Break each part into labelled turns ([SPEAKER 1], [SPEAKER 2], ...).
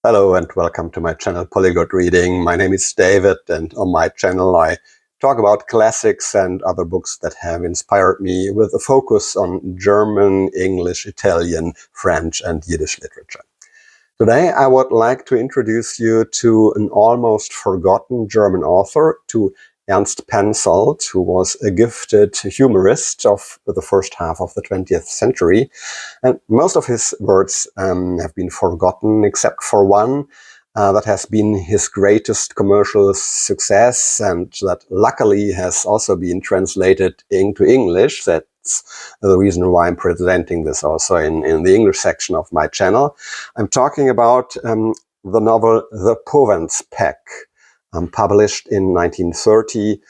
[SPEAKER 1] Hello and welcome to my channel Polyglot Reading. My name is David, and on my channel I talk about classics and other books that have inspired me, with a focus on German, English, Italian, French and Yiddish literature. Today I would like to introduce you to an almost forgotten German author, to Ernst Penzoldt, who was a gifted humorist of the first half of the 20th century. And most of his works have been forgotten, except for one that has been his greatest commercial success, and that luckily has also been translated into English. That's the reason why I'm presenting this also in the English section of my channel. I'm talking about the novel The Powenz Pack, published in 1930,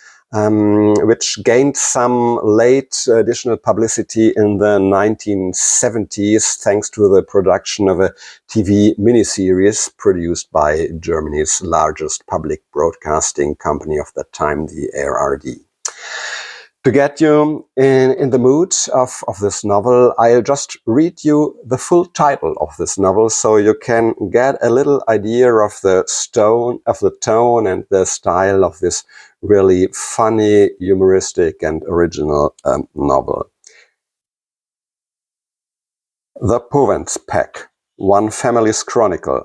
[SPEAKER 1] which gained some late additional publicity in the 1970s thanks to the production of a TV miniseries produced by Germany's largest public broadcasting company of that time, the ARD. To get you in the mood of this novel, I'll just read you the full title of this novel so you can get a little idea of the tone and the style of this really funny, humoristic and original novel. The Powenz Pack, One Family's Chronicle,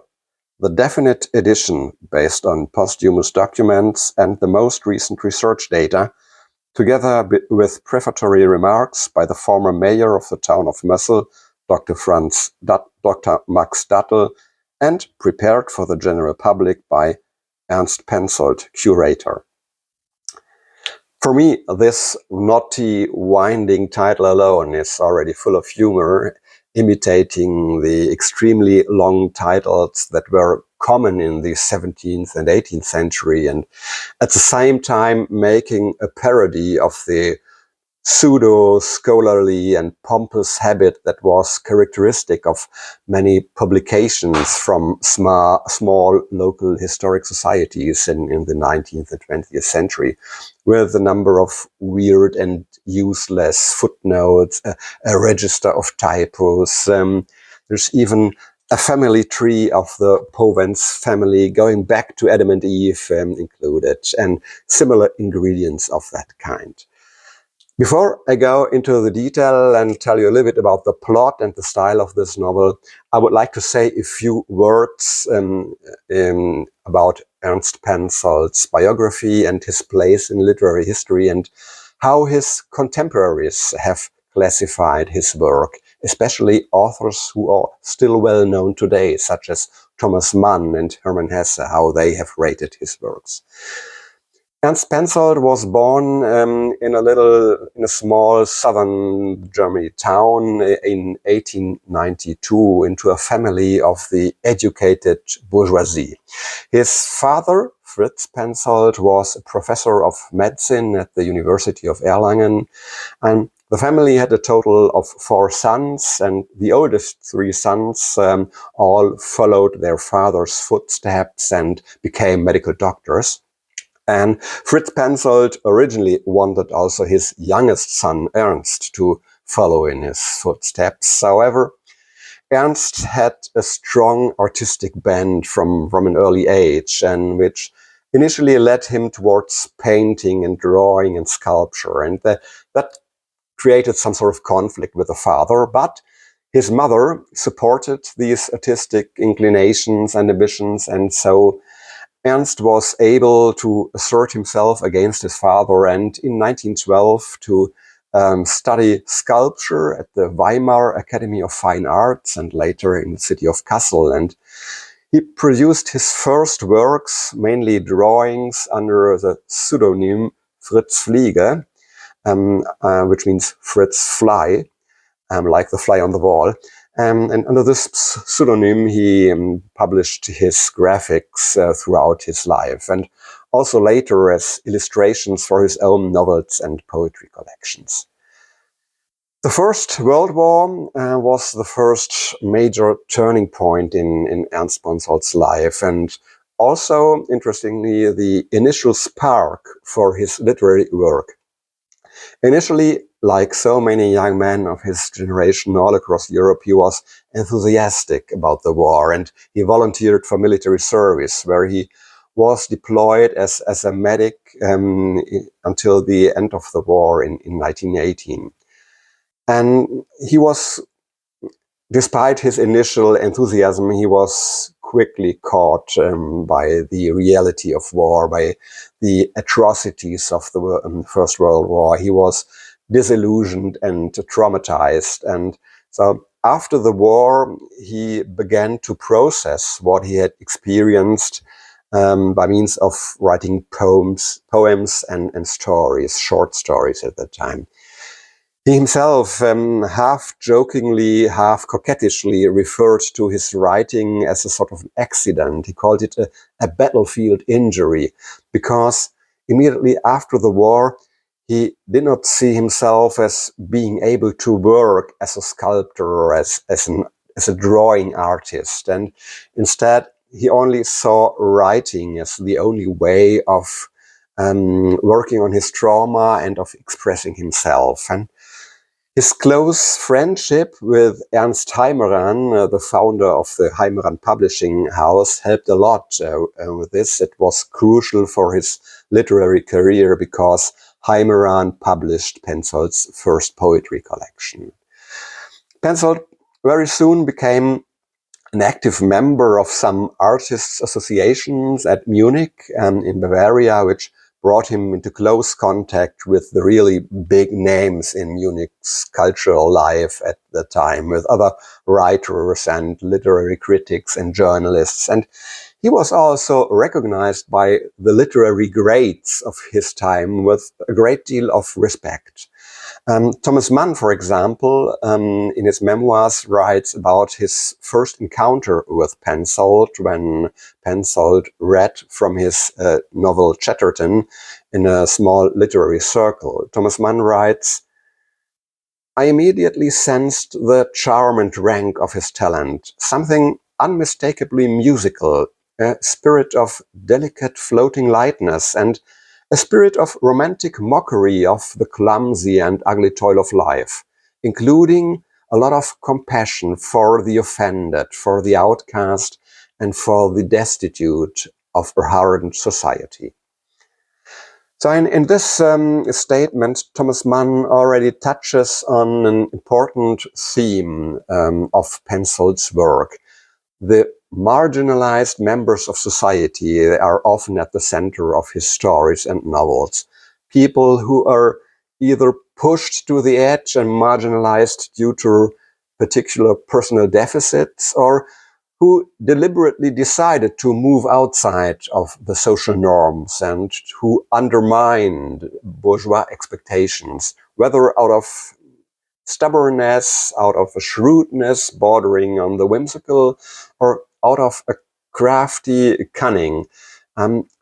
[SPEAKER 1] the definite edition based on posthumous documents and the most recent research data, together with prefatory remarks by the former mayor of the town of Mössel, Dr. Max Dattel, and prepared for the general public by Ernst Penzoldt, curator. For me, this naughty, winding title alone is already full of humor, imitating the extremely long titles that were common in the 17th and 18th century, and at the same time making a parody of the pseudo-scholarly and pompous habit that was characteristic of many publications from small local historic societies in the 19th and 20th century, with a number of weird and useless footnotes, a register of typos. There's even a family tree of the Powenz family going back to Adam and Eve included, and similar ingredients of that kind. Before I go into the detail and tell you a little bit about the plot and the style of this novel, I would like to say a few words about Ernst Penzoldt's biography and his place in literary history, and how his contemporaries have classified his work, especially authors who are still well known today, such as Thomas Mann and Hermann Hesse, how they have rated his works. Ernst Penzoldt was born in a small southern Germany town in 1892 into a family of the educated bourgeoisie. His father, Fritz Penzoldt, was a professor of medicine at the University of Erlangen, and the family had a total of 4 sons, and the oldest 3 sons all followed their father's footsteps and became medical doctors. And Fritz Penzoldt originally wanted also his youngest son, Ernst, to follow in his footsteps. However, Ernst had a strong artistic bent from an early age, and which initially led him towards painting and drawing and sculpture. And that created some sort of conflict with the father, but his mother supported these artistic inclinations and ambitions, and so Ernst was able to assert himself against his father, and in 1912 to study sculpture at the Weimar Academy of Fine Arts and later in the city of Kassel. And he produced his first works, mainly drawings, under the pseudonym Fritz Fliege, which means Fritz Fly, like the fly on the wall. And under this pseudonym, he published his graphics throughout his life, and also later as illustrations for his own novels and poetry collections. The First World War was the first major turning point in Ernst Penzoldt's life, and also, interestingly, the initial spark for his literary work. Initially, like so many young men of his generation all across Europe, he was enthusiastic about the war, and he volunteered for military service, where he was deployed as a medic until the end of the war in 1918. And he was, despite his initial enthusiasm, he was quickly caught by the reality of war, by the atrocities of the First World War. He was disillusioned and traumatized. And so after the war, he began to process what he had experienced by means of writing poems and stories, short stories at that time. He himself, half jokingly, half coquettishly, referred to his writing as a sort of accident. He called it a battlefield injury, because immediately after the war, he did not see himself as being able to work as a sculptor or as a drawing artist. And instead, he only saw writing as the only way of working on his trauma and of expressing himself. And his close friendship with Ernst Heimeran, the founder of the Heimeran publishing house, helped a lot with this. It was crucial for his literary career because Heimeran published Penzoldt's first poetry collection. Penzoldt very soon became an active member of some artists' associations at Munich and in Bavaria, which brought him into close contact with the really big names in Munich's cultural life at the time, with other writers and literary critics and journalists. And he was also recognized by the literary greats of his time with a great deal of respect. Thomas Mann, for example, in his memoirs writes about his first encounter with Penzoldt when Penzoldt read from his novel Chatterton in a small literary circle. Thomas Mann writes, "I immediately sensed the charm and rank of his talent, something unmistakably musical, a spirit of delicate floating lightness, and a spirit of romantic mockery of the clumsy and ugly toil of life, including a lot of compassion for the offended, for the outcast, and for the destitute of a hardened society." So in this statement, Thomas Mann already touches on an important theme of Penzoldt's work. The marginalized members of society are often at the center of his stories and novels. People who are either pushed to the edge and marginalized due to particular personal deficits, or who deliberately decided to move outside of the social norms and who undermined bourgeois expectations, whether out of stubbornness, out of a shrewdness bordering on the whimsical, or out of a crafty cunning.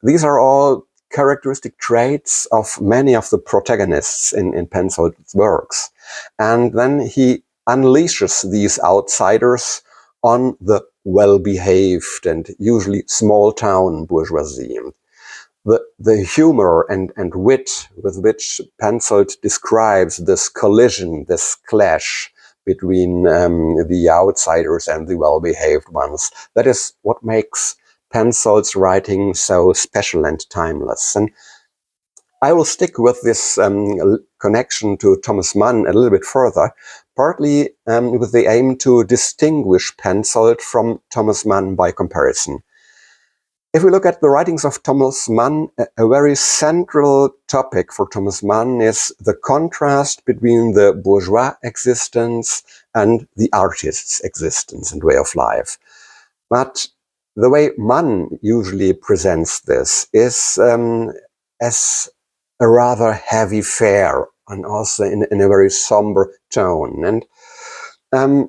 [SPEAKER 1] These are all characteristic traits of many of the protagonists in Penzoldt's works. And then he unleashes these outsiders on the well-behaved and usually small-town bourgeoisie. The humor and wit with which Penzoldt describes this collision, this clash between the outsiders and the well-behaved ones, that is what makes Penzoldt's writing so special and timeless. And I will stick with this connection to Thomas Mann a little bit further, partly with the aim to distinguish Penzoldt from Thomas Mann by comparison. If we look at the writings of Thomas Mann, a very central topic for Thomas Mann is the contrast between the bourgeois existence and the artist's existence and way of life. But the way Mann usually presents this is as a rather heavy fare and also in a very somber tone. And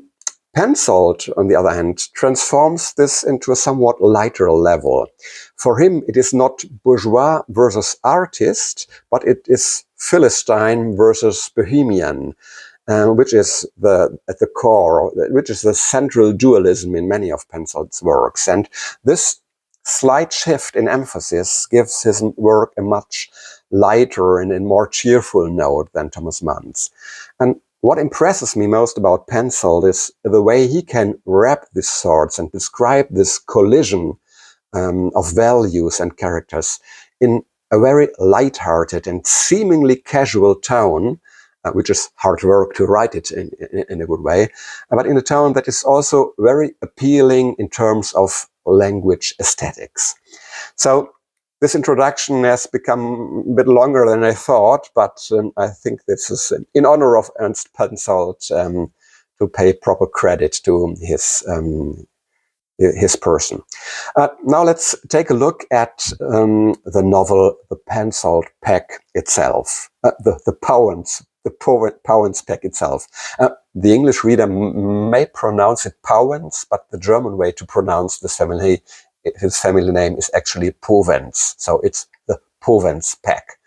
[SPEAKER 1] Penzoldt, on the other hand, transforms this into a somewhat lighter level. For him, it is not bourgeois versus artist, but it is Philistine versus Bohemian, which is at the core, which is the central dualism in many of Penzoldt's works. And this slight shift in emphasis gives his work a much lighter and in more cheerful note than Thomas Mann's. And what impresses me most about Penzoldt is the way he can wrap these thoughts and describe this collision of values and characters in a very light-hearted and seemingly casual tone, which is hard work to write it in a good way, but in a tone that is also very appealing in terms of language aesthetics. So this introduction has become a bit longer than I thought, but I think this is in honor of Ernst Penzoldt, to pay proper credit to his person. Now let's take a look at the novel, the Powenz Pack itself, the Powenz Pack itself. The English reader may pronounce it Powenz, but the German way to pronounce this family, his family name is actually Powenz, so it's the Powenz Pack.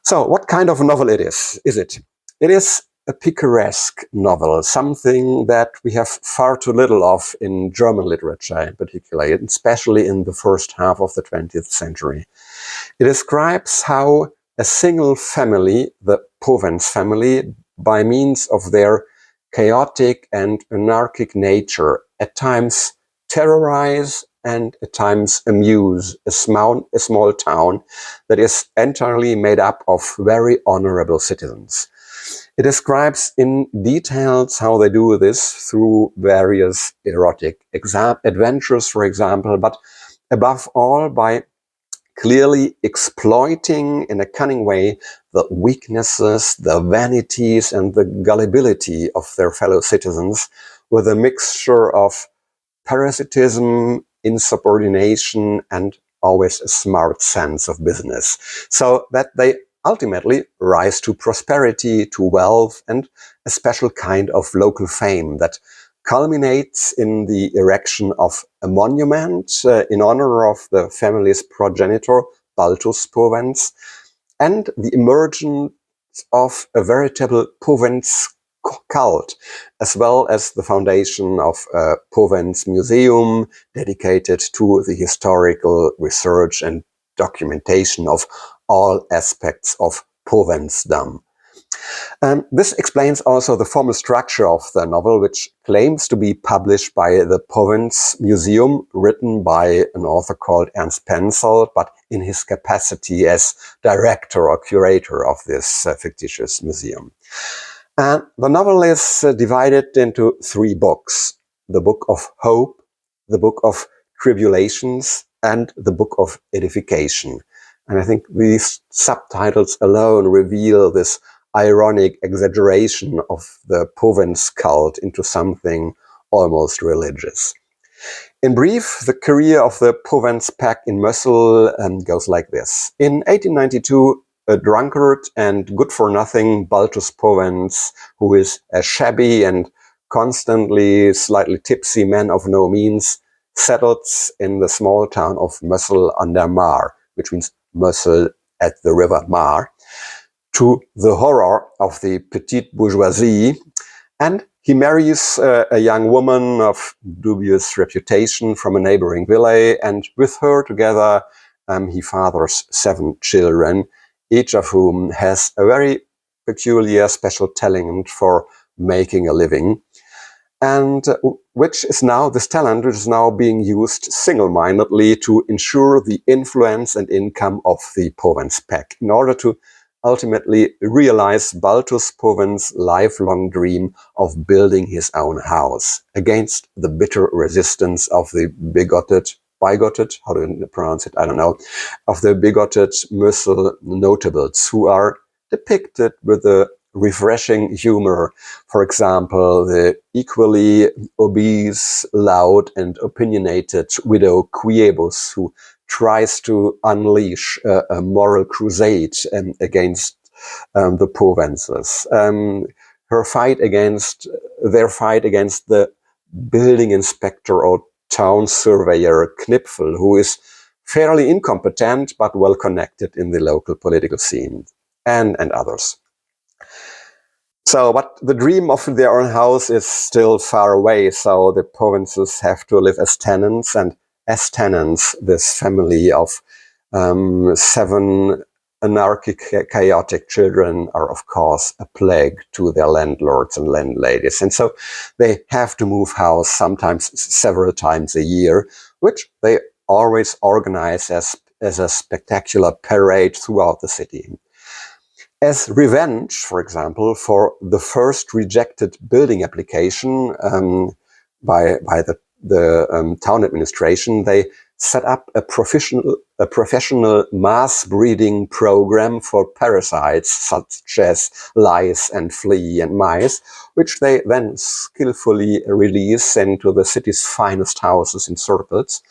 [SPEAKER 1] So what kind of a novel it is it? It is a picaresque novel, something that we have far too little of in German literature in particular, especially in the first half of the 20th century. It describes how a single family, the Powenz family, by means of their chaotic and anarchic nature, at times terrorize and at times amuse a small town that is entirely made up of very honorable citizens. It describes in details how they do this through various erotic adventures, for example, but above all by clearly exploiting in a cunning way the weaknesses, the vanities, and the gullibility of their fellow citizens with a mixture of parasitism, insubordination, and always a smart sense of business, so that they ultimately rise to prosperity, to wealth, and a special kind of local fame that culminates in the erection of a monument in honor of the family's progenitor, Balthus Powenz, and the emergence of a veritable Powenz cult, as well as the foundation of a Powenz Museum dedicated to the historical research and documentation of all aspects of Powenzdom. This explains also the formal structure of the novel, which claims to be published by the Powenz Museum, written by an author called Ernst Penzoldt, but in his capacity as director or curator of this fictitious museum. And the novel is divided into 3 books: the Book of Hope, the Book of Tribulations, and the Book of Edification. And I think these subtitles alone reveal this ironic exaggeration of the Powenz cult into something almost religious. In brief, the career of the Powenz Pack in Mössel goes like this. In 1892, a drunkard and good-for-nothing Balthus Powenz, who is a shabby and constantly slightly tipsy man of no means, settles in the small town of Mössel an der Mar, which means Mössel at the river Mar, to the horror of the petite bourgeoisie, and he marries a young woman of dubious reputation from a neighboring village, and with her together he fathers 7 children, each of whom has a very peculiar special talent for making a living, and this talent is now being used single-mindedly to ensure the influence and income of the Powenz Pack in order to ultimately realize Balthus Powenz's lifelong dream of building his own house against the bitter resistance of the bigoted, how do you pronounce it? I don't know, of the bigoted Mössel notables, who are depicted with a refreshing humor. For example, the equally obese, loud, and opinionated widow Quiebus, who tries to unleash a moral crusade against the Powenzes. Their fight against the building inspector or town surveyor Knipfel, who is fairly incompetent but well connected in the local political scene, and others. So, but the dream of their own house is still far away, so the Powenzes have to live as tenants, and as tenants, this family of 7 anarchic, chaotic children are, of course, a plague to their landlords and landladies. And so they have to move house sometimes several times a year, which they always organize as a spectacular parade throughout the city. As revenge, for example, for the first rejected building application by the town administration, they set up a professional mass breeding program for parasites such as lice and flea and mice, which they then skillfully release into the city's finest houses in circles.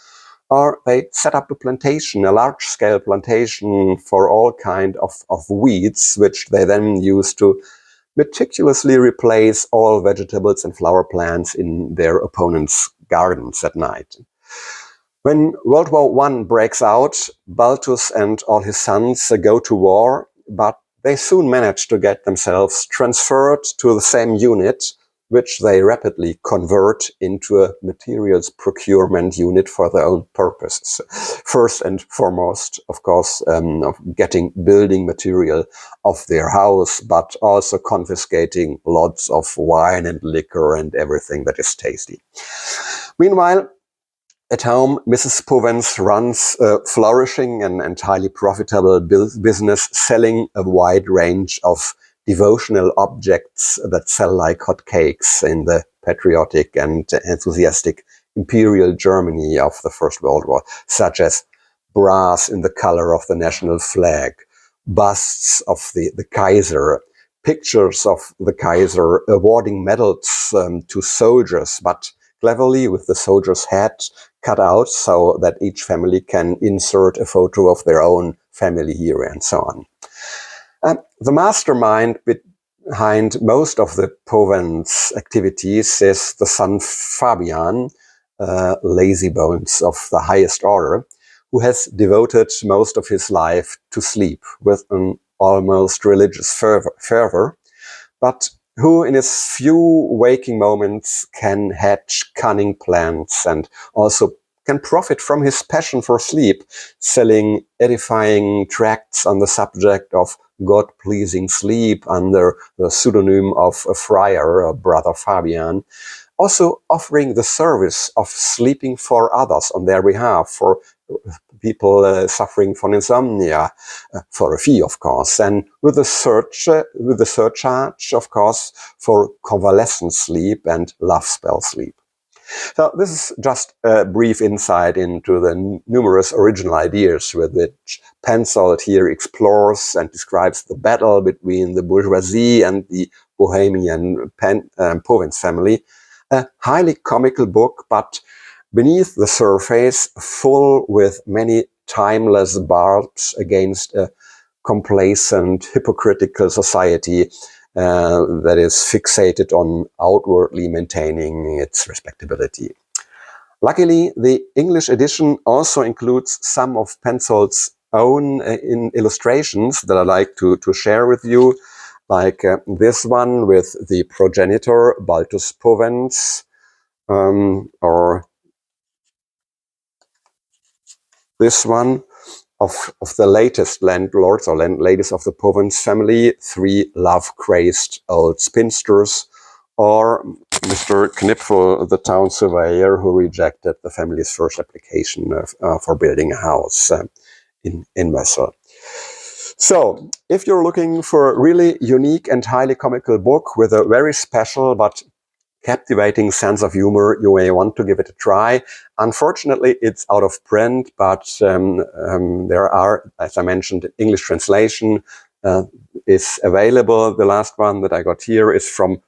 [SPEAKER 1] Or they set up a plantation, a large-scale plantation for all kind of weeds, which they then use to meticulously replace all vegetables and flower plants in their opponents' gardens at night. When World War I breaks out, Balthus and all his sons go to war, but they soon manage to get themselves transferred to the same unit, which they rapidly convert into a materials procurement unit for their own purposes. First and foremost, of course, of getting building material of their house, but also confiscating lots of wine and liquor and everything that is tasty. Meanwhile, at home, Mrs. Powenz runs a flourishing and highly profitable business selling a wide range of devotional objects that sell like hotcakes in the patriotic and enthusiastic imperial Germany of the First World War, such as brass in the color of the national flag, busts of the Kaiser, pictures of the Kaiser awarding medals to soldiers, but cleverly with the soldier's head cut out so that each family can insert a photo of their own family hero and so on. The mastermind behind most of the Powenz activities is the son Fabian, lazy bones of the highest order, who has devoted most of his life to sleep with an almost religious fervor, but who in his few waking moments can hatch cunning plans and also can profit from his passion for sleep, selling edifying tracts on the subject of God-pleasing sleep under the pseudonym of a friar, Brother Fabian, also offering the service of sleeping for others on their behalf, for people suffering from insomnia, for a fee, of course, and with the surcharge, of course, for convalescent sleep and love spell sleep. So this is just a brief insight into the numerous original ideas with which Penzoldt here explores and describes the battle between the bourgeoisie and the Bohemian Powenz family. A highly comical book, but beneath the surface, full with many timeless barbs against a complacent, hypocritical society that is fixated on outwardly maintaining its respectability. Luckily, the English edition also includes some of Penzoldt's own illustrations that I like to share with you, like this one with the progenitor Balthus Powenz, or this one of the latest landlords or landladies of the Powenz family, 3 love-crazed old spinsters, or Mr. Knipfel, the town surveyor who rejected the family's first application for building a house in Mössel. So, if you're looking for a really unique and highly comical book with a very special but captivating sense of humor, you may want to give it a try. Unfortunately, it's out of print, but there are, as I mentioned, English translation is available. The last one that I got here is from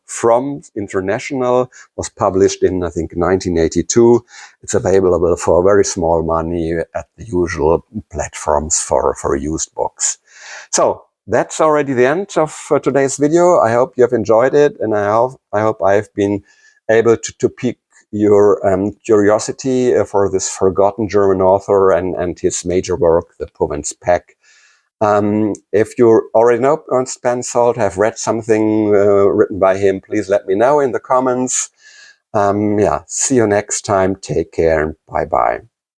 [SPEAKER 1] International, was published in, I think, 1982. It's available for very small money at the usual platforms for used books. So, that's already the end of today's video. I hope you have enjoyed it, and I hope I've been able to pique your curiosity for this forgotten German author and his major work, the Powenz Pack. If you already know Ernst Penzoldt, have read something written by him, please let me know in the comments. Yeah, see you next time. Take care and bye-bye.